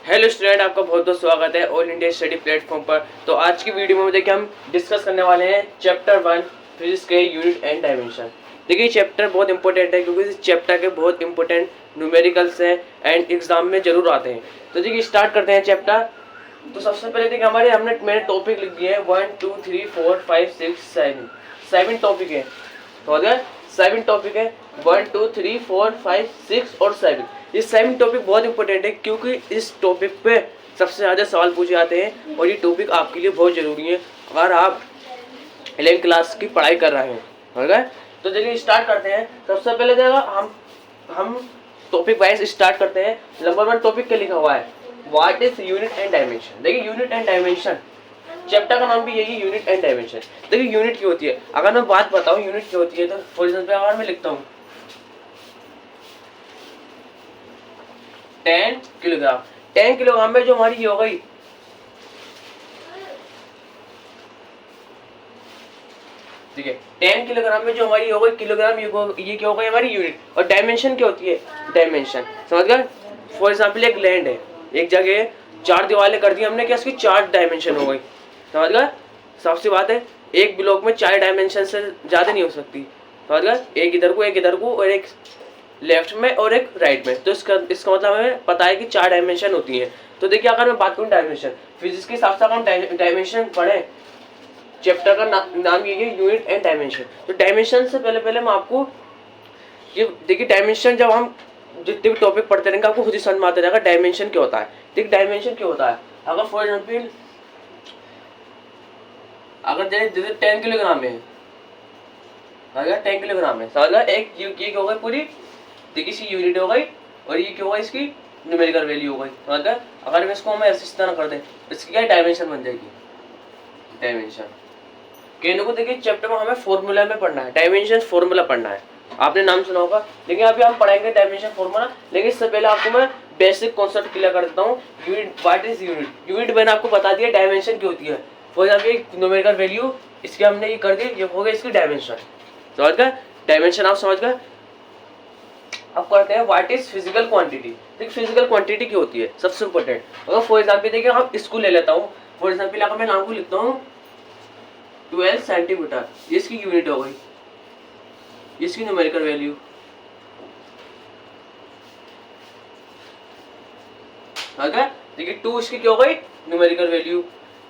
Hello student, आपका बहुत बहुत स्वागत है ऑल इंडिया स्टडी प्लेटफॉर्म पर। तो आज की वीडियो में देखिए हम डिस्कस करने वाले हैं चैप्टर 1 फिजिक्स के यूनिट एंड डायमेंशन। देखिए चैप्टर बहुत इंपॉर्टेंट है क्योंकि इस चैप्टर के बहुत इंपॉर्टेंट न्यूमेरिकल्स हैं एंड एग्जाम में जरूर आते हैं। तो देखिए स्टार्ट करते हैं चैप्टर। तो सबसे पहले देखिए मैंने टॉपिक लिख दिए हैं 1 2 3 4 5 6 7 टॉपिक है। तो अगर 7 टॉपिक है 1 2 3 4 5 6 और 7। ये 7 टॉपिक बहुत इंपॉर्टेंट है क्योंकि इस टॉपिक पे सबसे ज़्यादा सवाल पूछे जाते हैं और ये टॉपिक आपके लिए बहुत ज़रूरी है अगर आप 11th क्लास की पढ़ाई कर रहे हैं। ठीक है, तो चलिए स्टार्ट करते हैं। सबसे पहले देखो हम टॉपिक वाइज स्टार्ट करते हैं। नंबर 1 टॉपिक क्या लिखा हुआ है, what is unit and dimension. देखिए यूनिट एंड डायमेंशन, चैप्टर का नाम भी यही यूनिट एंड डायमेंशन। देखिए यूनिट क्या होती है, अगर मैं बात बताऊं यूनिट क्या होती है तो फॉर एग्जांपल अगर मैं लिखता हूँ 10 किलोग्राम, 10 किलोग्राम में जो हमारी ये हो गई, ठीक है 10 किलोग्राम में जो हमारी हो गई किलोग्राम, ये क्या हो गई हमारी यूनिट। और डायमेंशन क्या होती है, डायमेंशन समझ गए। फॉर एग्जांपल एक लैंड है, एक जगह 4 दीवारें कर दी हमने, क्या इसकी 4 डायमेंशन हो गई। समझ गए, सबसे बात है एक ब्लॉक में 4 डायमेंशन से ज़्यादा नहीं हो सकती। समझ गए, एक इधर को और एक लेफ्ट में और एक राइट में। तो इसका मतलब हमें पता है कि 4 डायमेंशन होती हैं। तो देखिए अगर मैं बात करूँ डायमेंशन, फिजिक्स के हिसाब से हम डायमेंशन पढ़ें, चैप्टर का नाम ये है यूनिट एंड डायमेंशन। तो डायमेंशन से पहले मैं आपको ये देखिए डायमेंशन, जब हम जितने भी टॉपिक पढ़ते रहेंगे आपको खुद ही समझ में आता रहेगा डायमेंशन क्या होता है। देखिए डायमेंशन क्या होता है, अगर फॉर एग्जाम्पल अगर जैसे 10 किलोग्राम है, अगर 10 किलोग्राम है समझ गए, एक ये क्या हो गई पूरी, देखिए इसकी यूनिट हो गई और ये क्या होगा इसकी न्यूमेरिकल वैल्यू हो गई। समझ गए, अगर हम इसको ऐसे इस तरह कर दें इसकी क्या डायमेंशन बन जाएगी, डायमेंशन। कहने को देखिए चैप्टर में हमें फॉर्मूला में पढ़ना है, डायमेंशन फॉर्मूला पढ़ना है, आपने नाम सुना होगा। लेकिन अभी हम पढ़ाएंगे डायमेंशन फॉर्मूला, लेकिन इससे पहले आपको मैं बेसिक कॉन्सेप्ट क्लियर कर देता हूँ। Unit, what is unit. Unit मैंने आपको बता दिया, डायमेंशन क्या होती है। फॉर एग्जाम्पल न्यूमेरिकल वैल्यू इसकी हमने ये कर दी, ये हो गई इसकी डायमेंशन। समझ गए, डायमेंशन आप समझ गए। अब करते हैं व्हाट इज फिजिकल क्वांटिटी। देखिए फिजिकल क्वांटिटी क्या होती है, सबसे इंपॉर्टेंट। अगर फॉर एग्जाम्पल देखिए हम इसको ले लेता हूँ, फॉर एग्जाम्पल अगर मैं नाम को लिखता हूँ 12 सेंटीमीटर, ये इसकी यूनिट हो गई, इसकी न्यूमेरिकल वैल्यू। देखिए 2 इसकी क्या हो गई न्यूमेरिकल वैल्यू,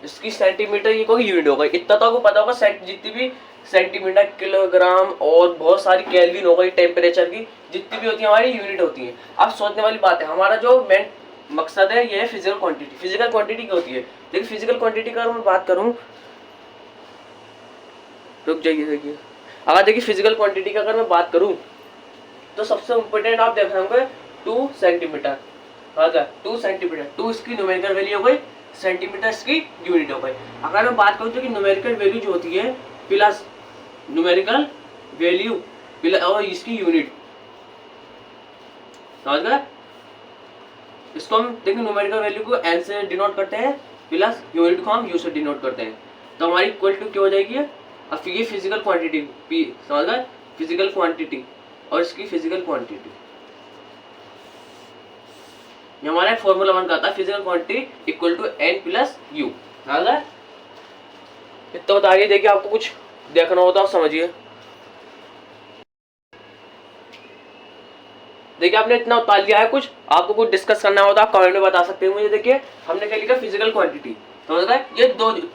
इसकी सेंटीमीटर ये कोई यूनिट हो गई। इतना तो आपको पता होगा, जितनी भी सेंटीमीटर, किलोग्राम और बहुत सारी केल्विन हो गई, टेम्परेचर की जितनी भी होती है हमारी यूनिट होती है। अब सोचने वाली बात है, हमारा जो मेन मकसद है ये है फिजिकल क्वांटिटी। फिजिकल क्वांटिटी क्या होती है, देखिए फिजिकल क्वांटिटी का अगर मैं बात करूँ, रुक जाइए देखिए, अगर देखिए फिजिकल क्वांटिटी का अगर मैं बात करूँ तो सबसे इम्पोर्टेंट आप देख होंगे 2 सेंटीमीटर। 2 सेंटीमीटर, 2 इसकी न्यूमेरिकल वैल्यू हो गई, सेंटीमीटर इसकी यूनिट हो गई। अगर मैं बात करूँ तो कि न्यूमेरिकल वैल्यू जो होती है प्लस न्यूमेरिकल वैल्यू प्लस और इसकी यूनिट, समझ गए। इसको हम देखिए न्यूमेरिकल वैल्यू को एन से डिनोट करते हैं, प्लस यूनिट को हम यू से डिनोट करते हैं, तो हमारी इक्वल टू क्या हो जाएगी। अब ये फिजिकल क्वांटिटी पी, समझ गए, फिजिकल क्वांटिटी और इसकी फिजिकल क्वांटिटी, ये हमारा फॉर्मूला बन जाता है physical quantity equal to n plus u. समझ गए, इतना बता दिए। देखिए आपको कुछ देखना होता है आप समझिए। देखिए आपने इतना उतार लिया है, कुछ आपको कुछ डिस्कस करना होता है आप कमेंट में बता सकते हैं मुझे। देखिए हमने क्या लिखा, फिजिकल क्वांटिटी, समझ गए, ये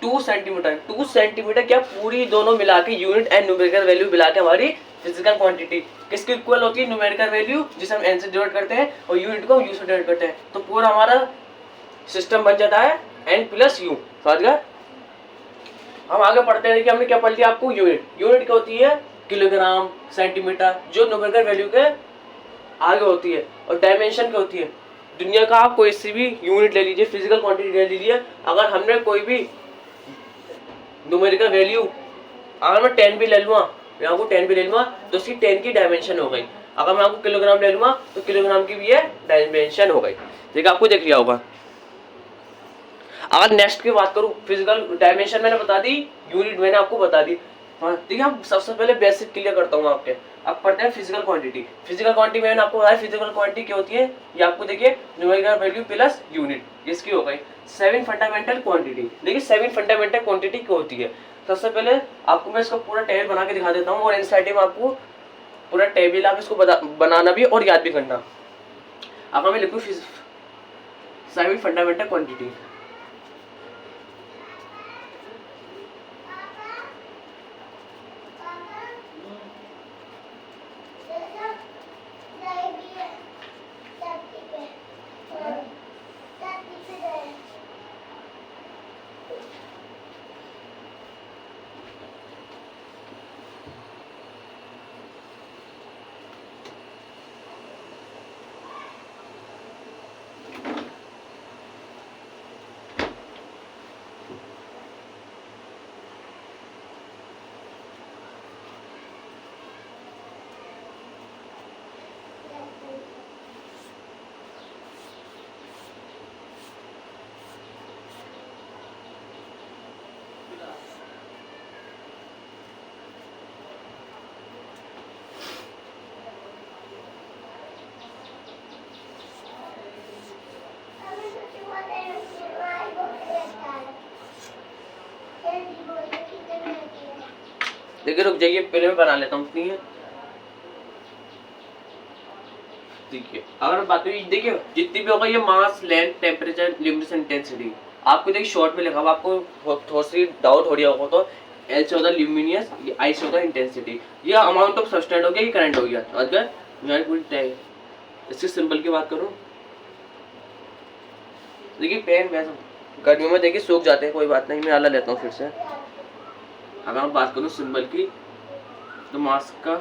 2 सेंटीमीटर, 2 सेंटीमीटर क्या पूरी दोनों मिला के यूनिट एंड न्यूमेरिकल वैल्यू मिला के हमारी फिजिकल क्वांटिटी किसकी इक्वल होती है, न्यूमेरिकल वैल्यू जिसे हम एन से डिनोट करते हैं और यूनिट को यू से डिनोट करते हैं। तो पूरा हमारा सिस्टम बन जाता है एन प्लस यू। समझ गए, हम आगे पढ़ते हैं। देखिए हमने क्या पढ़ लिया, आपको यूनिट, यूनिट क्या होती है किलोग्राम, सेंटीमीटर, जो न्यूमेरिकल वैल्यू के आगे होती है। और डायमेंशन क्या होती है, दुनिया का आप कोई सी भी यूनिट ले लीजिए, फिजिकल क्वांटिटी ले लीजिए, अगर हमने कोई भी न्यूमेरिकल वैल्यू, अगर मैं 10 भी ले लूँगा, यहाँ को 10 भी ले लूँगा तो उसकी 10 की डायमेंशन हो गई। अगर मैं आपको किलोग्राम ले लूँगा तो किलोग्राम की भी ये डायमेंशन हो गई। देखिए आपको देख लिया होगा। अगर नेक्स्ट की बात करूँ, फिजिकल डायमेंशन मैंने बता दी, यूनिट मैंने आपको बता दी। हाँ ठीक है, हम सबसे पहले बेसिक क्लियर करता हूँ आपके। अब पढ़ते हैं फिजिकल क्वांटिटी। फिजिकल क्वांटिटी मैंने आपको बताया फिजिकल क्वांटिटी क्या होती है, ये आपको देखिए न्यूमेरिकल वैल्यू प्लस यूनिट इसकी हो गई। 7 फंडामेंटल क्वांटिटी, देखिए 7 फंडामेंटल क्वांटिटी क्या होती है। सबसे पहले आपको मैं इसका पूरा टेबल बना के दिखा देता हूँ और एनसीईआरटी में आपको पूरा टेबल आप इसको बनाना भी और याद भी करना। अगर मैं लिखूँ 7 फंडामेंटल क्वांटिटी, देखिए रुक जाइए पहले मैं बना लेता हूँ इतनी है। देखिए अगर बात करें, देखिए जितनी भी होगा ये मास, लेंथ, टेम्परेचर, ल्यूमिनस इंटेंसिटी, आपको देखिए शॉर्ट में लिखा हुआ, आपको थोड़ा सी डाउट हो रहा होगा तो एल से होता है ल्यूमिनियस, आई से होता है इंटेंसिटी। ये अमाउंट ऑफ सब्सटेंस हो गया, ये करंट हो गया। अगर मैं पूरी इसके सिंबल की बात करूँ, देखिए पेन वैसे गर्मियों में देखिए सूख जाते हैं, कोई बात नहीं मैं आला लेता हूँ फिर से। अगर मैं बात करूँ सिंबल की तो मास का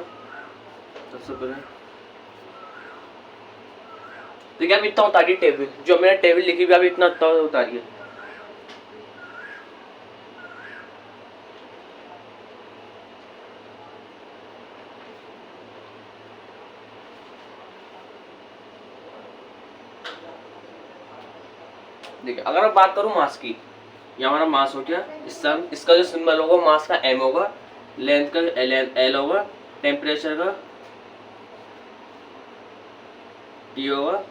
सबसे पहले देखिए अब इतना उतारिए टेबल, जो मैंने टेबल लिखी हुई अभी इतना उतारिए। देखिए अगर मैं बात करूं मास की, ये हमारा मास हो गया, इसका जो सिंबल होगा मास का एम होगा, लेंथ का एल होगा, टेम्परेचर का टी होगा,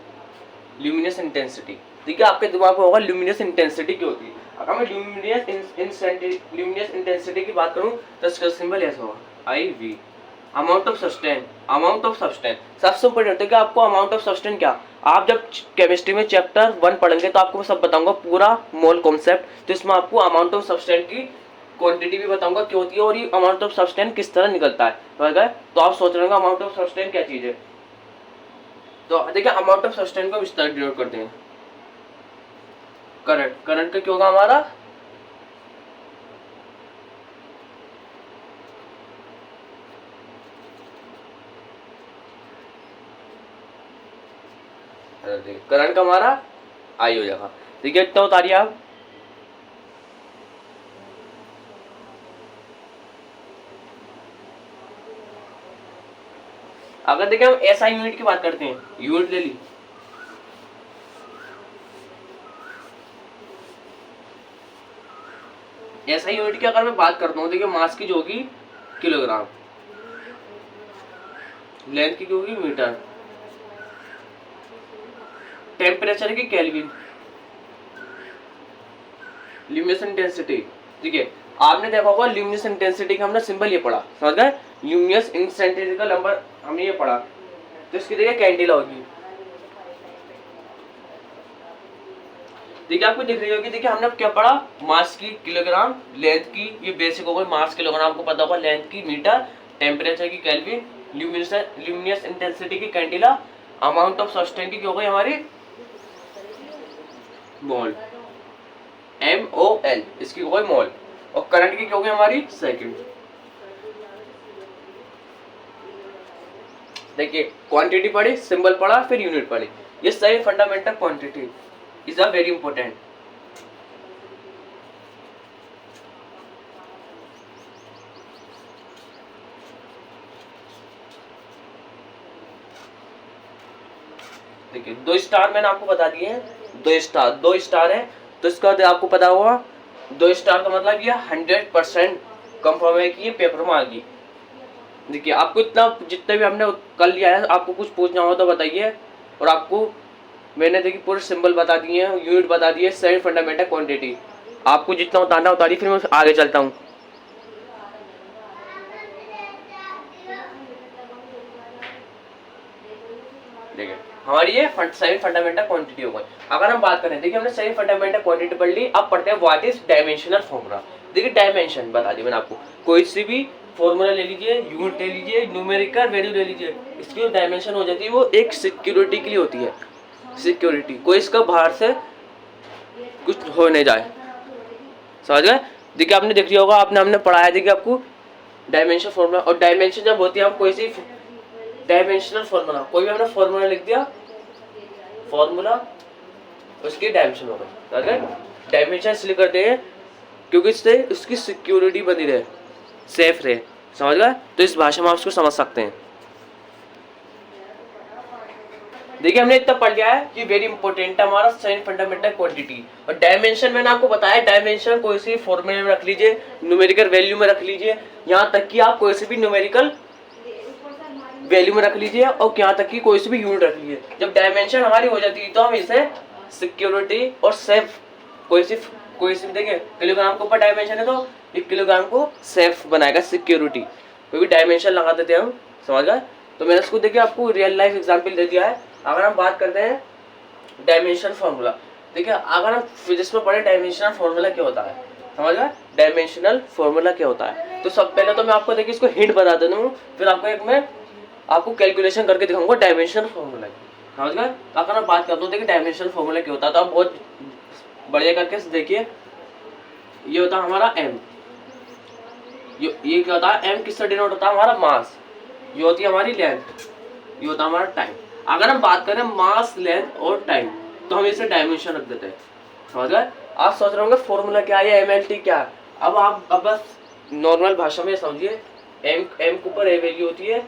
ल्यूमिनस इंटेंसिटी। देखिए आपके दिमाग में होगा ल्यूमिनस इंटेंसिटी क्या होती है। अगर मैं ल्यूमिनस इंटेंसिटी की बात करूं तो इसका सिंबल ऐसा होगा I V. Amount of substance, amount of substance सबसे इम्पोर्टेंट है कि आपको अमाउंट ऑफ सब्सटेंस क्या, आप जब केमिस्ट्री में चैप्टर 1 पढ़ेंगे तो आपको मैं सब बताऊंगा पूरा मोल कॉन्सेप्ट, तो इसमें आपको अमाउंट ऑफ सब्सटेंस की क्वांटिटी भी बताऊंगा क्या होती है और ये अमाउंट ऑफ सब्सटेंस किस तरह निकलता है। तो आप सोच रहे होंगे अमाउंट ऑफ सब्सटेंस क्या चीज है, तो देखिए अमाउंट ऑफ सब्सटेंस को विस्तार डिनोट करते हैं। करंट, करंट का क्या होगा हमारा, करंट का हमारा आई हो जाएगा। ठीक है इतना उतारिए आप। अगर देखिए हम एसआई यूनिट की बात करते हैं, यूनिट ले ली, एसआई यूनिट की अगर मैं बात करता हूँ, देखिए मास की जो होगी किलोग्राम, लेंथ की होगी मीटर, टेम्परेचर की केल्विन, ल्यूमिनस इंटेंसिटी। ठीक है आपने देखा होगा ल्यूमिनस इंटेंसिटी का हमने सिंबल ये पढ़ा, समझ गए, ल्यूमिनस इंटेंसिटी का नंबर हमने ये पढ़ा, तो इसकी देखिए कैंडिला होगी। देखिए आपको दिख रही होगी, देखिए हमने क्या पढ़ा, मास की किलोग्राम, लेंथ की ये बेसिक होगा मास किलोग्राम आपको पता होगा, लेंथ की मीटर, टेम्परेचर की केल्विन, ल्यूमिनस इंटेंसिटी की कैंडिला, अमाउंट ऑफ सब्सटेंस की हो गई हमारी मोल, MOL इसकी हो गई मोल, और करंट की क्या हो गई हमारी सेकंड। देखिए क्वांटिटी पढ़ी, सिंबल पढ़ा, फिर यूनिट पढ़ी, ये सही fundamental quantity is a very important. देखिए 2 स्टार मैंने आपको बता दिए हैं, 2 स्टार है, तो इसका आपको पता होगा 2 स्टार का मतलब ये 100% कंफर्म है कि ये पेपर में आ गई। देखिए आपको इतना जितना भी हमने कर लिया है, आपको कुछ पूछना हो तो बताइए। और आपको मैंने देखिए पूरे सिंबल बता दिए हैं, यूनिट बता दिए, सेवन फंडामेंटल क्वांटिटी। आपको जितना उतारना उतारिए, फिर मैं आगे चलता हूँ। देखिए हमारी ये सेवन फंडामेंटल क्वांटिटी हो गई। अगर हम बात करें, देखिए हमने सेवन फंडामेंटल क्वांटिटी पढ़ ली, अब पढ़ते हैं व्हाट इज डायमेंशनल फॉर्मूला। देखिए डायमेंशन बता दी मैंने आपको, कोई सी भी फॉर्मूला ले लीजिए, यूनिट ले लीजिए, न्यूमेरिकल वैल्यू ले लीजिए, इसकी जो डायमेंशन हो जाती है वो एक सिक्योरिटी के लिए होती है। सिक्योरिटी, कोई इसका बाहर से कुछ हो नहीं जाए, समझ गए। देखिए आपने देख लिया होगा, आपने हमने पढ़ाया, देखिए आपको डायमेंशन फॉर्मूला। और डायमेंशन जब होती है, हम कोई सी डायमेंशनल फॉर्मूला, कोई भी हमने फॉर्मूला लिख दिया, फॉर्मूला उसकी डायमेंशन हो गई। समझ गए। डायमेंशन इसलिए करते हैं क्योंकि इससे उसकी सिक्योरिटी बनी रहे, सेफ रहे, समझ गए। तो इस भाषा में आप उसको समझ सकते हैं। देखिए हमने इतना पढ़ लिया है कि वेरी इंपॉर्टेंट है हमारा सेवन फंडामेंटल क्वांटिटी। और डायमेंशन मैंने आपको बताया, डायमेंशन कोई सी फॉर्मूले में रख लीजिए, न्यूमेरिकल वैल्यू में रख लीजिए, यहाँ तक कि आप कोई सी भी न्यूमेरिकल वैल्यू में रख लीजिए, और यहाँ तक कि कोई सी भी यूनिट रख लीजिए। जब डायमेंशन हमारी हो जाती है तो हम इसे सिक्योरिटी और सेफ, कोई सी देखिए किलोग्राम के ऊपर डायमेंशन है तो एक किलोग्राम को सेफ बनाएगा, सिक्योरिटी, क्योंकि डायमेंशन लगा देते हैं हम, समझ गए। तो मैंने इसको देखिए आपको रियल लाइफ एग्जाम्पल दे दिया है। अगर हम बात करते हैं डायमेंशन फॉर्मूला, देखिए अगर हम फिजिक्स में पढ़े डायमेंशनल फॉर्मूला क्या होता है, समझ गए। डायमेंशनल फॉर्मूला क्या होता है, तो सब पहले तो मैं आपको देखिए इसको हिंट बता देता हूँ, फिर आपको एक मैं आपको कैलकुलेशन करके दिखाऊंगा डायमेंशनल फॉर्मूला की, समझ गए। अगर मैं बात करता हूँ देखिए डायमेंशनल फॉर्मूला क्या होता है, तो आप बहुत बढ़िया करके देखिए। ये होता है हमारा m, ये क्या होता है, m किससे डिनोट होता है, हमारा मास। ये होती है हमारी लेंथ, ये होता है हमारा टाइम। अगर हम बात करें मास, लेंथ और टाइम, तो हम इसे डायमेंशन रख देते हैं, समझ गए। आप सोच रहे होंगे फॉर्मूला क्या है, MLT क्या है। अब बस नॉर्मल भाषा में समझिए, m के ऊपर a वैल्यू होती है,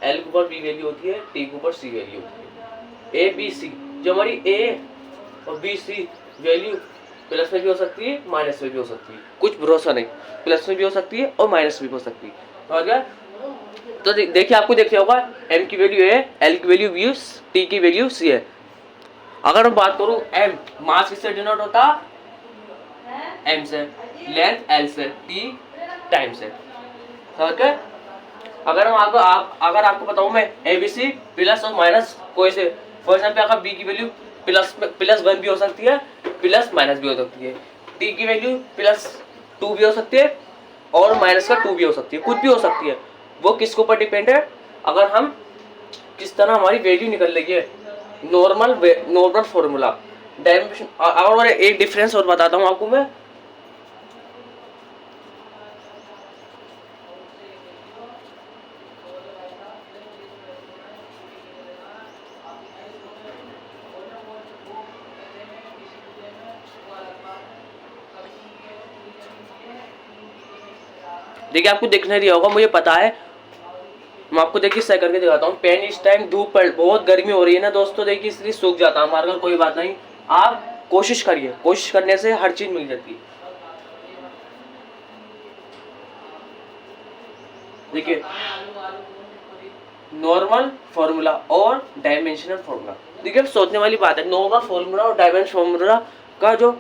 L के ऊपर B वैल्यू होती है, T के ऊपर C वैल्यू होती है। A B C, जो हमारी A और B C वैल्यू प्लस में भी हो सकती है, माइनस में भी हो सकती है, कुछ भरोसा नहीं, प्लस में भी हो सकती है और माइनस में भी हो सकती है, समझ गए। तो देखिए आपको देखिए होगा, m की वैल्यू a, l की वैल्यू b, t की वैल्यू c है। अगर मैं बात करूं m, मास किससे डिनोट होता, m से, लेंथ l से, t टाइम से, समझ गए। अगर अगर आपको बताऊं मैं abc प्लस और माइनस कोई से, फॉर एग्जांपल अगर b की वैल्यू प्लस 1 भी हो सकती है, प्लस माइनस भी हो सकती है, t की वैल्यू +2 भी हो सकती है और माइनस का 2 भी हो सकती है, कुछ भी हो सकती है। वो किसके ऊपर डिपेंड है, अगर हम किस तरह हमारी वैल्यू निकल रही है, नॉर्मल फॉर्मूला डायमेंशन। और एक डिफरेंस और बताता हूँ आपको मैं, देखिए आपको दिख नहीं रहा होगा, मुझे पता है, मैं आपको देखिए सही करके दिखाता हूँ। पेन इस टाइम धूप पर बहुत गर्मी हो रही है ना दोस्तों, देखिए इसलिए सूख जाता है हमारा, कोई बात नहीं, आप कोशिश करिए, कोशिश करने से हर चीज मिल जाती है। देखिए नॉर्मल फॉर्मूला और डायमेंशनल फॉर्मूला, देखिए सोचने वाली बात है, नॉर्मल फॉर्मूला और डायमेंशनल फॉर्मूला का जो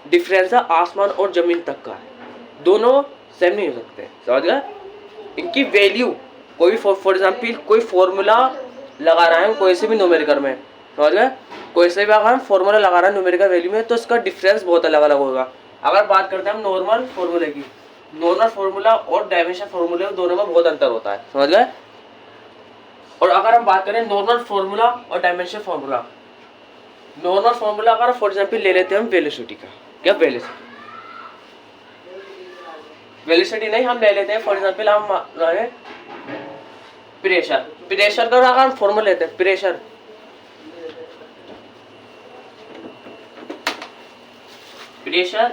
डिफरेंस है आसमान और जमीन तक का है, दोनों सेम नहीं हो सकते, समझ गए। इनकी वैल्यू कोई फॉर एग्जाम्पल कोई फॉर्मूला लगा रहा है कोई से भी न्यूमेरिकल में, समझ गए, कोई से भी अगर हम फॉर्मूला लगा रहे हैं न्यूमेरिकल वैल्यू में, तो इसका डिफरेंस बहुत अलग अलग होगा। अगर बात करते हैं हम नॉर्मल फॉर्मूले की, नॉर्मल फॉर्मूला और डायमेंशन फॉर्मूले दोनों में बहुत अंतर होता है, समझ गए। और अगर हम बात करें नॉर्मल फॉर्मूला और डायमेंशन फॉर्मूला, नॉर्मल फॉर्मूला अगर फॉर एग्जाम्पल ले लेते हैं हम वेलोसिटी का, क्या वेलोसिटी नहीं, हम ले लेते हैं फॉर एग्जाम्पल हम प्रेशर का अगर हम फॉर्मूला लेते हैं, प्रेशर प्रेशर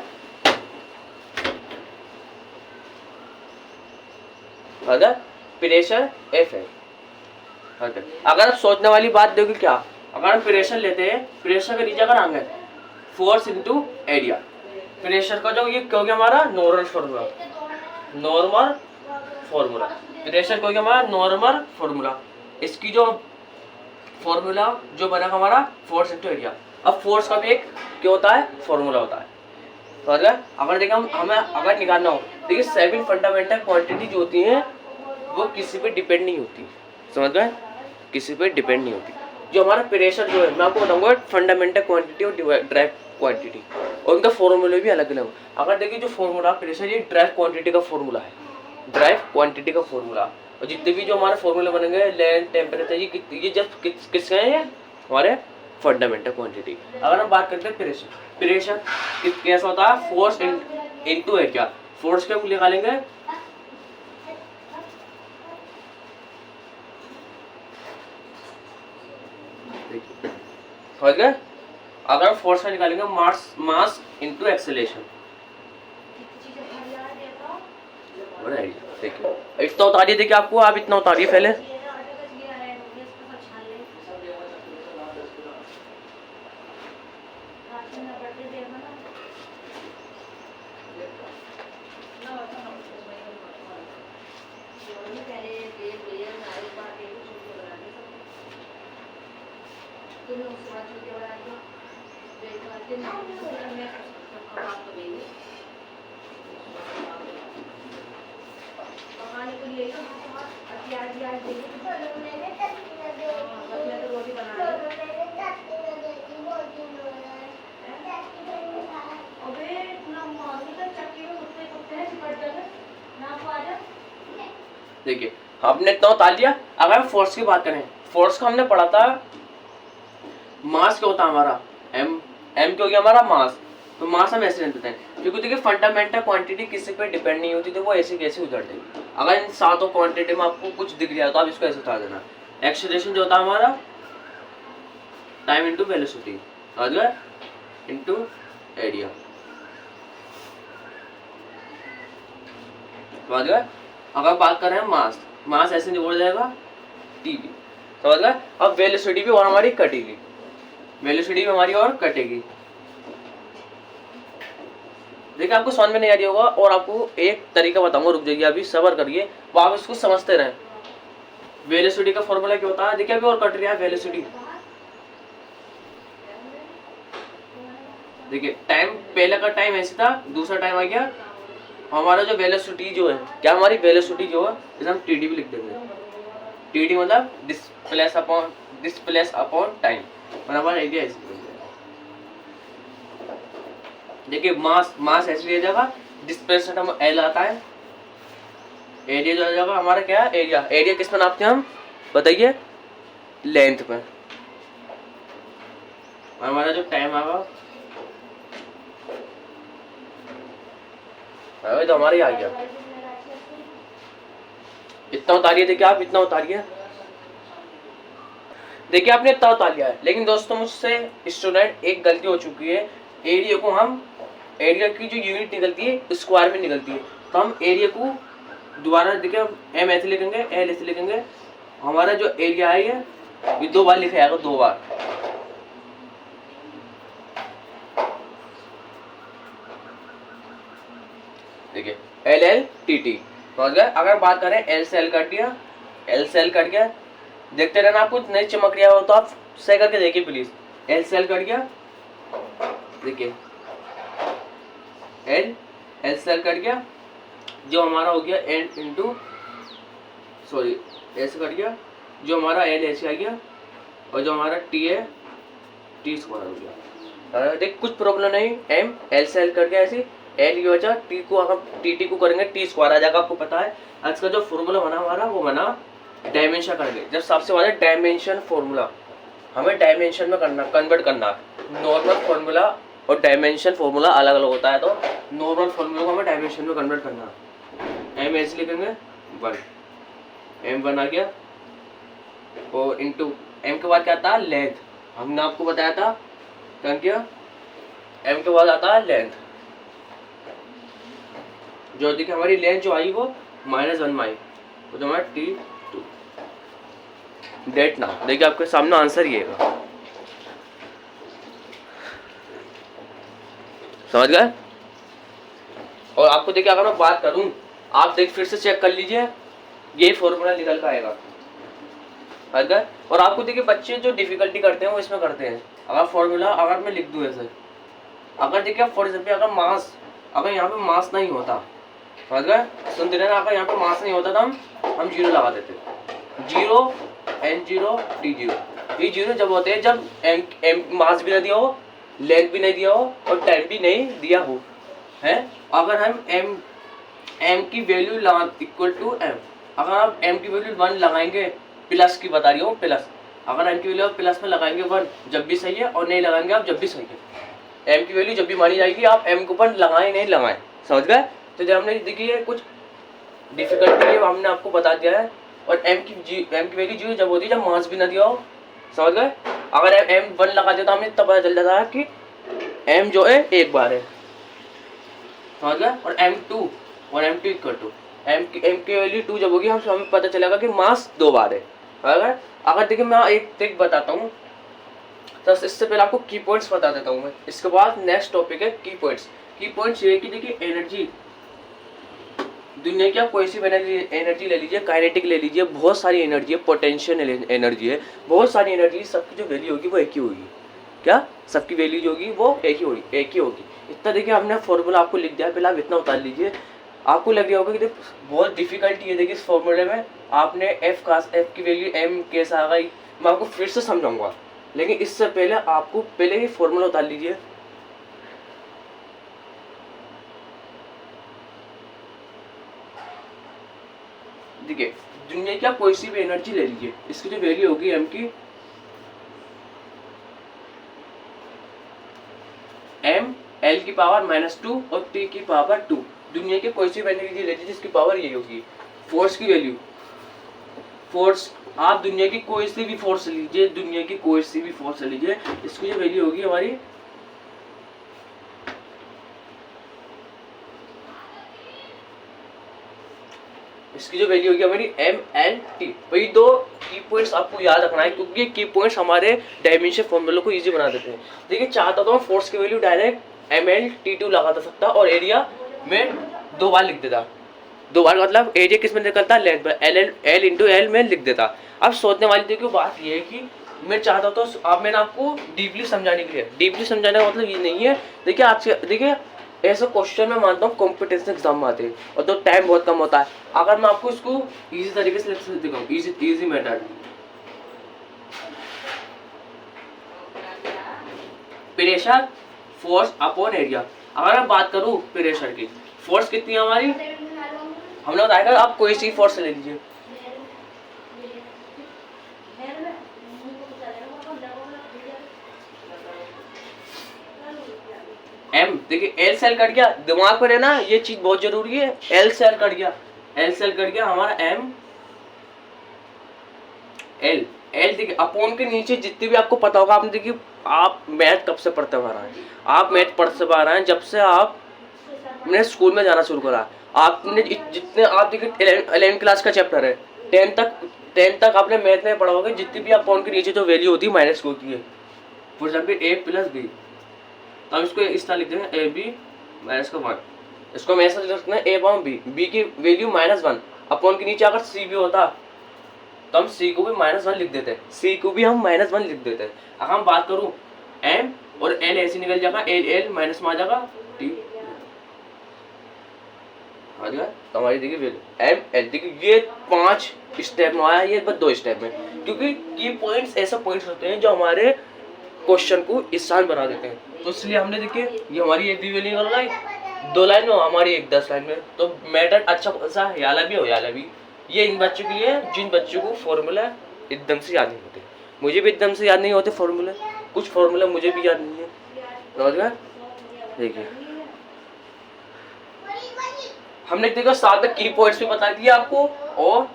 F है। अगर आप सोचने वाली बात देखो क्या, अगर हम प्रेशर लेते हैं, प्रेशर के नीचे अगर आएंगे फोर्स इनटू एरिया, प्रेशर का जो ये क्योंकि हमारा नॉर्मल फॉर्मूला प्रेशर को क्या हमारा नॉर्मल फॉर्मूला, इसकी जो फॉर्मूला जो बना हमारा फोर्स इंटू एरिया। अब फोर्स का भी एक क्या होता है, फॉर्मूला होता है। तो अगर देखिए हम हमें अगर निकालना हो, देखिए 7 फंडामेंटल क्वांटिटी जो होती हैं वो किसी पे डिपेंड नहीं होती, समझ गए, किसी पे डिपेंड नहीं होती। जो हमारा प्रेशर जो है मैं आपको बताऊंगा फंडामेंटल क्वांटिटी और ड्राइव क्वांटिटी, और उनका फॉर्मूले भी अलग अलग। अगर देखिए जो फॉर्मूला प्रेशर, ये ड्राइव क्वांटिटी का फॉर्मूला है, ड्राइव क्वांटिटी का फॉर्मूला। और जितने भी जो हमारे फॉर्मूले बनेंगे लेंथ टेम्परेचर, ये जब किसके हैं, हमारे फंडामेंटल क्वांटिटी। अगर हम बात करते हैं प्रेशर, प्रेशर कैसा होता है, फोर्स इनटू एरिया। फोर्स क्या निकालेंगे, समझ गए, अगर हम फोर्स का निकालेंगे मास इनटू एक्सेलरेशन। देखिए इतना उतारिए, देखिए आपको, आप इतना उतारिए पहले, देखिए हमने इतना उतार लिया। अगर हम फोर्स की बात करें, फोर्स का हमने पढ़ा था मास क्या होता है हमारा, एम क्या हो गया हमारा मास। तो मास हम ऐसे लेते हैं, क्योंकि देखिए फंडामेंटल क्वांटिटी किसी पे डिपेंड नहीं होती, तो वो ऐसे कैसे उतर देगी। अगर इन सातों क्वांटिटी में आपको कुछ दिख जाए तो आप इसको ऐसे उतार देना। एक्सीलरेशन जो होता है हमारा time into velocity into area, समझ गए। अगर बात कर रहे हैं मास ऐसे निकल जाएगा टीवी, समझ गए। अब वेलोसिटी भी और हमारी कटेगी, वेलोसिटी भी हमारी और कटेगी। देखिए आपको समझ में नहीं आ रही होगा, और आपको एक तरीका बताऊंगा, रुक जाइए अभी सब्र करिए, वो आप इसको समझते रहें। वेलोसिटी का फॉर्मूला क्या होता है, देखिए अभी और कट रही है वेलोसिटी। देखिए टाइम पहले का टाइम ऐसे था, दूसरा टाइम आ गया हमारा जो वेलोसिटी जो है, क्या हमारी वेलोसिटी जो है, इसे हम टीडी भी लिख देंगे। टीडी मतलब डिस्प्लेस अपॉन टाइम, बराबर एरिया ऐसे। देखिए मास ऐसे लिया जाएगा, डिस्प्लेसमेंट हम एल आता है, एरिया जो आ जाएगा हमारा क्या है, एरिया किस पे नापते हैं हम, बताइए, लेंथ पे। हमारा जो टाइम आएगा तो हमारे आ गया। इतना उतारिए, देखिए आप इतना उतारिए, देखिए आपने इतना उतार लिया है। लेकिन दोस्तों मुझसे स्टूडेंट एक गलती हो चुकी है, एरिया को हम, एरिया की जो यूनिट निकलती है स्क्वायर में निकलती है, तो हम एरिया को दोबारा देखिए एम ऐसे लिखेंगे, एल ऐसे लिखेंगे, हमारा जो एरिया है ये 2 बार लिखा जाएगा, 2 बार। देखिए एल एल टी टी, समझ गए। अगर बात करें एल से एल कट गया, एल से एल कट गया, देखते रहना, आपको नहीं चमक रहा हो तो आप सही करके देखिए प्लीज। एल से एल कट गया, देखिए एल से एल कट गया, जो हमारा हो गया एल इंटू सॉरी ऐसे कट गया, जो हमारा एल ऐसे आ गया, और जो हमारा टी है टी स्क्वायर हो गया। देख कुछ प्रॉब्लम नहीं, एम एल से एल कट गया ऐसे, एल की वजह टी को हम टी को करेंगे टी स्क्वायर आ जाएगा। आपको पता है आज का जो फॉर्मूला बना हमारा वो बना डायमेंशन करेंगे, जब सबसे पहले डायमेंशन फॉर्मूला हमें डायमेंशन में करना, कन्वर्ट करना। नॉर्मल फॉर्मूला और डायमेंशन फॉर्मूला अलग अलग होता है, तो नॉर्मल फॉर्मूला को हमें डायमेंशन में कन्वर्ट करना। एम ऐसे लिखेंगे 1, m1 आ गया, और इंटू एम के बाद क्या आता है लेंथ, हमने आपको बताया था क्या, एम के बाद आता है लेंथ, जो देखिए हमारी लेंथ जो आई वो -1 माई, वो जो हमारा T2 डेट ना। देखिए आपके सामने आंसर ये है, समझ गए। और आपको देखिए अगर मैं बात करूं, आप देख फिर से चेक कर लीजिए, ये फॉर्मूला निकल कर आएगा। अगर और आपको देखिए बच्चे जो डिफिकल्टी करते हैं वो इसमें करते हैं। अगर फॉर्मूला अगर मैं लिख दूँ ऐसे, अगर देखिए फॉर एग्जाम्पल अगर मास, अगर यहाँ पे मास नहीं होता, अगर सुनते रहना, अगर यहाँ पे मास नहीं होता तो हम जीरो लगा देते, जीरो n0 d0। ये जीरो जब होते हैं जब एम मास भी नहीं दिया हो, लेंथ भी नहीं दिया हो और टाइम भी नहीं दिया हो, है। अगर हम m की वैल्यू लगा इक्वल टू m, अगर आप m की वैल्यू 1 लगाएंगे, प्लस की बता रही हूँ प्लस, अगर m की वैल्यू प्लस में लगाएंगे 1 जब भी सही है और नहीं लगाएंगे आप जब भी सही है। m की वैल्यू जब भी मानी जाएगी, आप m के ऊपर लगाएं नहीं लगाएं, समझ गए। तो जब हमने देखिए कुछ डिफिकल्टी है हमने आपको बता दिया है। और m की वैल्यू जीरो जब होती है जब मास भी ना दिया हो, समझ गए। अगर m 1 लगा दिया तो हमें तब पता चल जाता है कि m जो है एक बार है, समझ गए। और m2 इक्वल टू m की वैल्यू 2 जब होगी हमें पता चलेगा कि मास 2 बार है। अगर देखिए मैं एक ट्रिक बताता हूँ, तो इससे पहले आपको की पॉइंट्स बता देता हूँ मैं, इसके बाद नेक्स्ट टॉपिक है की पॉइंट्स। की पॉइंट्स ये कि देखिए एनर्जी, दुनिया की आप कोई सी एनर्जी ले लीजिए, काइनेटिक ले लीजिए, बहुत सारी एनर्जी है, पोटेंशियल एनर्जी है, बहुत सारी एनर्जी, सबकी जो वैल्यू होगी वो एक ही होगी। क्या सबकी वैल्यू जो होगी वो एक ही होगी। इतना देखिए हमने फॉर्मूला आपको लिख दिया, पहले आप इतना उतार लीजिए। आपको लग गया होगा कि बहुत डिफिकल्टी है देखिए इस फॉर्मूले में, आपने एफ की वैल्यू एम कैसे आ गई, मैं आपको फिर से समझाऊंगा, लेकिन इससे पहले आपको पहले ही फॉर्मूला उतार लीजिए। देखिए दुनिया की आप कोई सी भी एनर्जी ले लीजिए, इसकी जो वैल्यू होगी एम की, एम एल की पावर -2 और टी की पावर 2। दुनिया की कोई सी भी एनर्जी ले लीजिए जिसकी पावर ये होगी। फोर्स की वैल्यू, फोर्स आप दुनिया की कोई सी भी फोर्स लीजिए, दुनिया की कोई सी भी फोर्स लीजिए, इसकी जो वैल्यू होगी हमारी, इसकी जो वैल्यू होगी हमारी एम एल टी। वही दो की पॉइंट्स आपको याद रखना है, क्योंकि ये की पॉइंट्स हमारे डायमेंशन फॉर्मूले को इजी बना देते हैं। देखिए चाहता तो मैं फोर्स की value direct M L T 2 लगा सकता और एरिया में 2 बार लिख देता। 2 बार मतलब एरिया किस में निकलता, लेंथ पर, एल इंटू एल में लिख देता। अब सोचने वाली देखिए बात ये है कि मैं चाहता तो अब मैंने आपको डीपली समझाने के लिए, डीपली समझाने का मतलब ये नहीं है, देखिए आपसे देखिए ऐसा क्वेश्चन मैं मानता हूँ कॉम्पिटिशन एग्जाम में आते हैं और तो टाइम बहुत कम होता है। अगर मैं आपको इसको इजी तरीके से दिखाऊं, easy method, pressure force upon area. अगर मैं बात करूं प्रेशर की, फोर्स कितनी है हमारी, हमने बताया आप कोई सी फोर्स ले लीजिए, एम। देखिए एल सेल कट गया, दिमाग पर है ना ये चीज बहुत जरूरी है, एल सेल कट गया, एल सेल कट गया हमारा एम एल एल। देखिए अपॉन के नीचे जितनी भी आपको पता होगा, आपने देखिए आप मैथ कब से पढ़ते आ रहे हैं, आप मैथ पढ़ते आ रहे हैं जब से आपने स्कूल में जाना शुरू करा। आपने जितने आप देखिए 11 क्लास का चैप्टर है, 10 तक आपने मैथ में पढ़ा होगा, जितनी भी अपॉन के नीचे जो वैल्यू होती है माइनस होती है। For example A plus B, तो हम इसको इस तरह लिख देंगे ए बी माइनस का 1, इसको हम ऐसा लिख सकते हैं ए अपॉन बी, बी की वैल्यू -1, अपॉन के नीचे अगर सी भी होता तो हम सी को भी -1 लिख देते हैं, सी को भी हम -1 लिख देते हैं। अगर हम बात करूं एम और एल ऐसे निकल जाएगा, एल एल माइनस में आ जाएगा टी, आ जाएगा। तो हमारी देखिए वैल्यू एम एल, देखिए ये 5 स्टेप में आया, ये बस 2 स्टेप में, क्योंकि की पॉइंट्स ऐसे पॉइंट्स होते हैं जो हमारे क्वेश्चन को आसान बना देते हैं। तो इसलिए हमने देखिए ये हमारी एक भी वैल्यू निकल गई, 2 लाइन में, हमारी एक 10 लाइन में। तो मेथड अच्छा सा याला भी हो याला भी, ये इन बच्चों के लिए जिन बच्चों को फॉर्मूला एकदम से याद नहीं होते, मुझे भी एकदम से याद नहीं होते फॉर्मूले, कुछ फॉर्मूला मुझे भी याद नहीं है, समझ गए। देखिए हमने देखो साथ में की पॉइंट्स भी बता दिया आपको और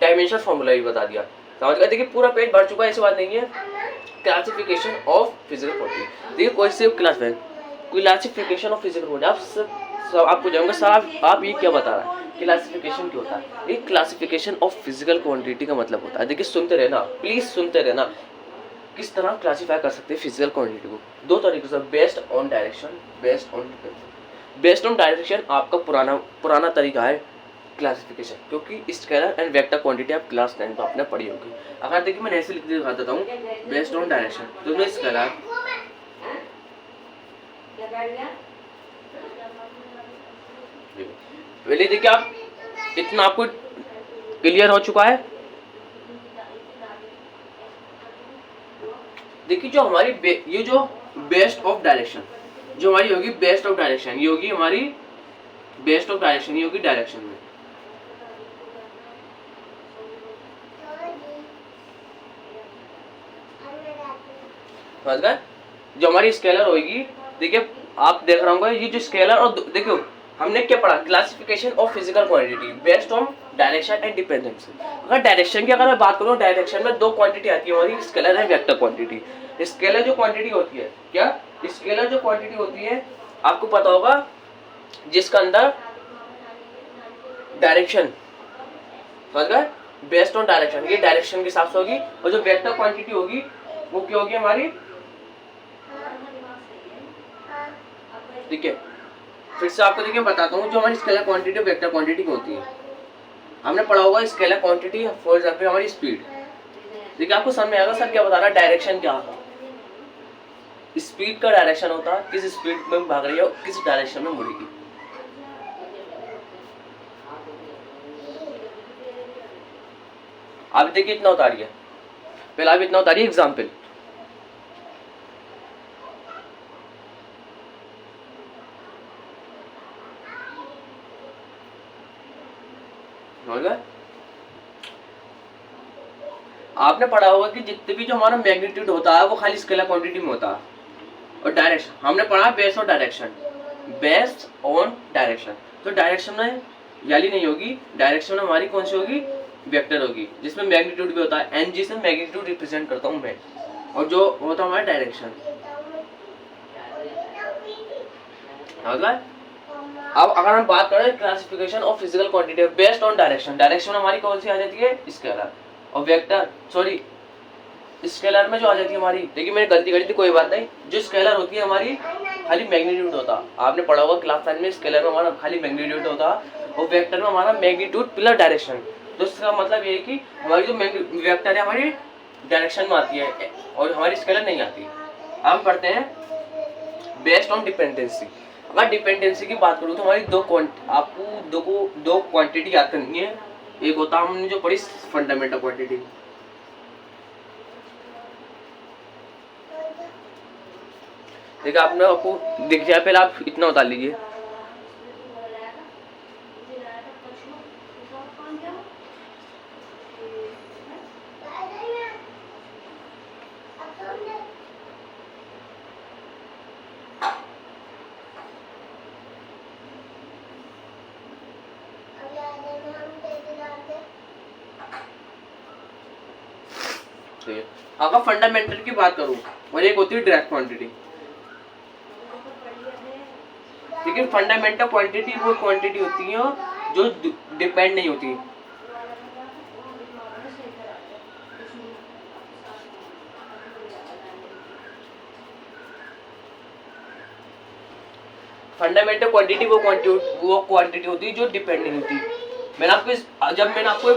डायमेंशन फॉर्मूला भी बता दिया, समझ गए। देखिए पूरा पेज भर चुका है, ऐसी बात नहीं है। क्लासिफिकेशन ऑफ फिजिकल क्वांटिटी, देखिए कोई से क्लासिफिकेशन ऑफ फिजिकल क्वांटिटी, आप सब आपको जाऊंगा सर आप ये क्या बता रहा है, क्लासिफिकेशन क्या होता है। ये क्लासिफिकेशन ऑफ फिजिकल क्वांटिटी का मतलब होता है, देखिए सुनते रहना, प्लीज सुनते रहना, किस तरह क्लासिफाई कर सकते हैं फिजिकल क्वांटिटी को, 2 तरीके से, based on direction, based on direction आपका पुराना तरीका है, क्लासिफिकेशन, क्योंकि स्केलर एंड वेक्टर क्वांटिटी आप क्लास 10 में आपने पढ़ी होगी। अगर देखिए मैं ऐसे लिख दिखा देता हूँ, बेस्ड ऑन डायरेक्शन, तो मैं स्केलर पहले देखिए आप इतना आपको क्लियर हो चुका है। देखिए जो हमारी ये जो बेस्ट ऑफ डायरेक्शन जो हमारी होगी, बेस्ट ऑफ डायरेक्शन ये होगी हमारी बेस्ट ऑफ डायरेक्शन, ये होगी डायरेक्शन में। समझ गए? जो हमारी स्केलर होगी, देखिए आप देख रहा होगा ये जो स्केलर, और देखो हमने क्या पढ़ा, classification of physical quantity based on direction and dependency. अगर डायरेक्शन की अगर मैं बात करूँ, डायरेक्शन में दो क्वांटिटी आती है हमारी, scalar and vector quantity. Scalar जो क्वांटिटी होती है, क्या स्केलर जो क्वांटिटी होती है आपको पता होगा, जिसका अंदर डायरेक्शन, समझ गए, बेस्ड ऑन डायरेक्शन, ये डायरेक्शन के हिसाब से होगी। और जो वेक्टर क्वांटिटी होगी वो क्या होगी हमारी, ठीक है फिर से आपको देखिए बताता हूँ, जो हमारी स्केलर क्वांटिटी और वेक्टर क्वांटिटी होती है, हमने पढ़ा होगा स्केलर क्वांटिटी फॉर एग्जांपल हमारी स्पीड। देखिए आपको समझ में आएगा सर क्या बता रहा है, डायरेक्शन क्या होता है, स्पीड का डायरेक्शन होता है किस स्पीड में भाग रही है और किस डायरेक्शन में मुड़ेगी। आप देखिए इतना उतारिए, पहले आप इतना उतारिए एग्जाम्पल, आपने पढ़ा होगा कि जितने भी जो हमारा मैग्नीट्यूड होता है वो खाली स्केलर क्वांटिटी में होता है, और डायरेक्शन हमने पढ़ा based on direction, based on direction. तो डायरेक्शन में याली नहीं होगी, डायरेक्शन में हमारी कौन सी होगी, वेक्टर होगी, जिसमें मैग्नीट्यूड भी होता है, एन जी से मैग्नीट्यूड रिप्रेजेंट करता हूँ मैं, और जो होता है हमारा डायरेक्शन। अब अगर हम बात करें classification of physical quantity based on direction, direction में हमारी कौन सी आ जाती है, स्केलर, और वेक्टर सॉरी स्केलर में जो आ जाती है हमारी, देखिए मैंने गलती करी थी, कोई बात नहीं, जो स्केलर होती है हमारी खाली मैग्नीट्यूड होता, आपने पढ़ा होगा क्लास 10 में, स्केलर में हमारा खाली मैग्नीट्यूड होता, और वेक्टर में हमारा मैग्नीट्यूड प्लस डायरेक्शन। तो इसका मतलब ये है कि हमारी जो वेक्टर है हमारी डायरेक्शन में आती है और हमारी स्केलर नहीं आती। हम पढ़ते हैं बेस्ड ऑन डिपेंडेंसी। अगर डिपेंडेंसी की बात करूँ तो हमारी आपको दो क्वांटिटी याद करनी है। एक होता है हमने जो पढ़ी फंडामेंटल क्वांटिटी, देखिए आपको दिख जाए, पहले आप इतना उतार लीजिए, अगर फंडामेंटल की बात करूं और एक होती है डायरेक्ट क्वांटिटी। लेकिन फंडामेंटल क्वांटिटी वो क्वांटिटी होती है जो डिपेंड नहीं होती। फंडामेंटल क्वांटिटी वो क्वांटिटी होती है जो डिपेंड नहीं होती। जब मैंने आपको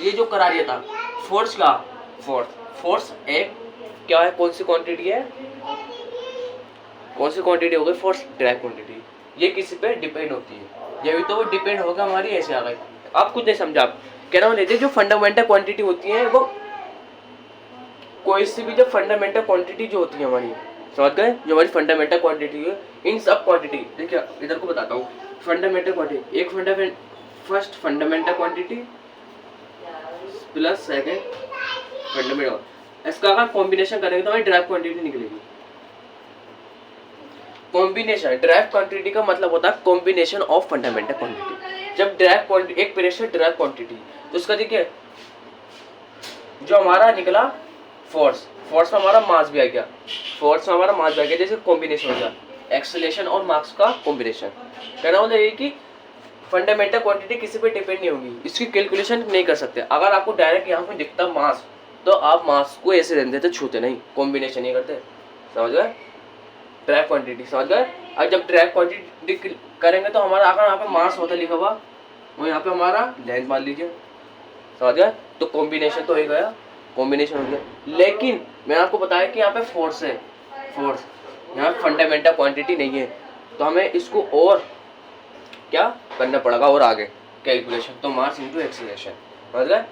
ये जो करा दिया था फोर्स का, फोर्स एक क्या है, कौन सी क्वांटिटी है, कौन सी क्वांटिटी हो गई, फोर्स डायरेक्ट क्वांटिटी, ये किसी पे डिपेंड होती है, ये भी तो वो डिपेंड होगा हमारी, ऐसे आ गई। आप कुछ नहीं समझा, आप कह रहा हूँ लेते जो फंडामेंटल क्वांटिटी होती है वो कोई सी भी जो फंडामेंटल क्वांटिटी जो होती है हमारी, समझ गए, जो हमारी फंडामेंटल क्वांटिटी है, इन सब क्वांटिटी, देखिए इधर को बताता हूँ, फंडामेंटल क्वांटिटी एक first fundamental quantity plus second fundamental, इसका अगर कॉम्बिनेशन करेंगे तो हमारी डायरेक्ट क्वांटिटी निकलेगी। कॉम्बिनेशन डायरेक्ट क्वांटिटी का मतलब होता है कॉम्बिनेशन ऑफ फंडामेंटल क्वांटिटी। जब डायरेक्ट क्वांटिटी एक प्रेशर डायरेक्ट क्वांटिटी, तो उसका देखिए जो हमारा निकला फोर्स में हमारा मास भी आ गया, जैसे कॉम्बिनेशन हो गया एक्सेलरेशन और मास का कॉम्बिनेशन। कहना मतलब ये कि फंडामेंटल क्वांटिटी किसी पे डिपेंड नहीं होगी, इसकी कैलकुलेशन नहीं कर सकते। अगर आपको डायरेक्ट यहाँ पे दिखता मास, तो आप मास को ऐसे रहने देते, छूते नहीं, कॉम्बिनेशन नहीं करते, समझ गए, डायरेक्ट क्वांटिटी, समझ गए। और जब डायरेक्ट क्वांटिटी करेंगे तो हमारा अगर यहाँ पे मास होता लिखा हुआ, और यहाँ पे हमारा लेंथ मान लीजिए, समझ गए। तो कॉम्बिनेशन तो हो गया, कॉम्बिनेशन हो गया। लेकिन मैंने आपको बताया कि यहाँ पे फोर्स है, फोर्स, यहाँ फंडामेंटल क्वांटिटी नहीं है, तो हमें इसको और क्या करना पड़ेगा, और आगे कैलकुलेशन। तो मास इंटू एक्सीलरेशन, समझ गए।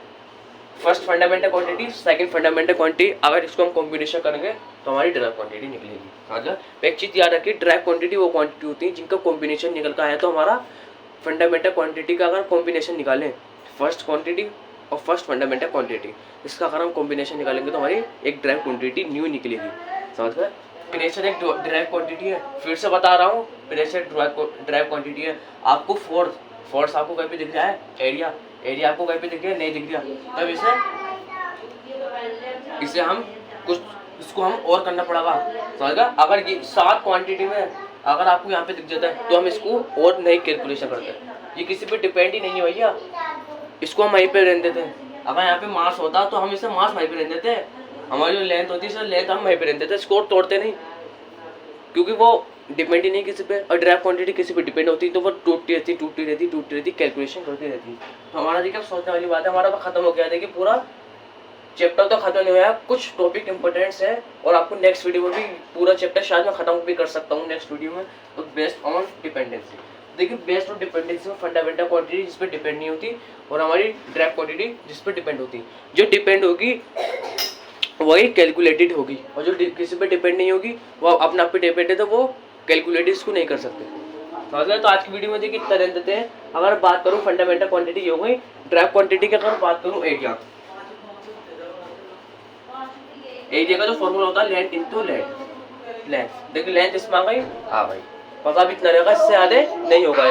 First fundamental quantity, second fundamental quantity, अगर इसको हम कॉम्बिनेशन करेंगे तो हमारी ड्राइव क्वांटिटी निकलेगी, समझ गए। एक चीज़ याद रखिए, ड्राइव क्वांटिटी वो क्वांटिटी होती है जिनका कॉम्बिनेशन निकल का है। तो हमारा फंडामेंटल क्वांटिटी का अगर कॉम्बिनेशन निकालें, फर्स्ट क्वांटिटी और फर्स्ट फंडामेंटल क्वांटिटी, इसका अगर हम कॉम्बिनेशन निकालेंगे तो हमारी एक ड्राइव क्वांटिटी न्यू निकलेगी, समझ गए। प्रेशर एक ड्राइव क्वांटिटी है, फिर से बता रहा हूँ, प्रेशर ड्राइव क्वांटिटी है। आपको फोर्स आपको कहीं पे दिख रहा है, एरिया आपको कहीं पे दिख रहा है, नहीं दिख रहा, तब इसे हम कुछ, इसको हम और करना पड़ेगा, समझ गए। अगर ये 7 क्वांटिटी में अगर आपको यहाँ पे दिख जाता है तो हम इसको और नई कैलकुलेशन करते हैं। ये किसी पे डिपेंड ही नहीं है भैया, इसको हम वहीं पे रहने देते हैं। अगर यहाँ पे मास होता तो हम इसे मास वहीं पे रहने देते हैं, हमारी जो लेंथ होती है इसे लेंथ हम वहीं पे रहने देते हैं, स्कोर तोड़ते नहीं, क्योंकि वो डिपेंड ही नहीं किसी पे। और ड्राइव क्वांटिटी किसी पे डिपेंड होती है तो वो टूटती रहती, कैलकुलेशन करती रहती। तो हमारा देखिए सोचने वाली बात है, हमारा खत्म हो गया। देखिए पूरा चैप्टर तो खत्म नहीं हुआ, कुछ टॉपिक इंपॉर्टेंट्स है, और आपको नेक्स्ट वीडियो में भी पूरा चैप्टर शायद मैं खत्म भी कर सकता हूँ नेक्स्ट वीडियो में। तो बेस्ड ऑन डिपेंडेंसी, देखिए बेस्ड ऑन डिपेंडेंसी में फंडामेंटल क्वांटिटी जिस पे डिपेंड नहीं होती, और हमारी ड्राइव क्वांटिटी जिस पे डिपेंड होती। जो डिपेंड होगी वही कैलकुलेटेड होगी, और जो किसी पे डिपेंड नहीं होगी वो अपने आप पे डिपेंड है, तो वो कैलकुलेटेड इसको नहीं कर सकते, समझ गए। तो आज की वीडियो में देखिए इतना देते हैं। अगर बात करूँ फंडामेंटल क्वांटिटी हो गई, ड्राइव क्वांटिटी की अगर बात करूँ एरिया का जो फॉर्मूला होता है लेंथ इंटू लेंथ। देखिए लेंथ इसमें आ गई, हाँ भाई पता भी इतना रहेगा, इससे आधे नहीं होगा,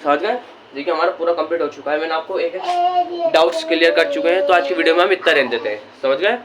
समझ गए। देखिए हमारा पूरा कंप्लीट हो चुका है, मैंने आपको एक डाउट्स क्लियर कर चुके हैं। तो आज की वीडियो में हम इतना रहने देते हैं, समझ गए।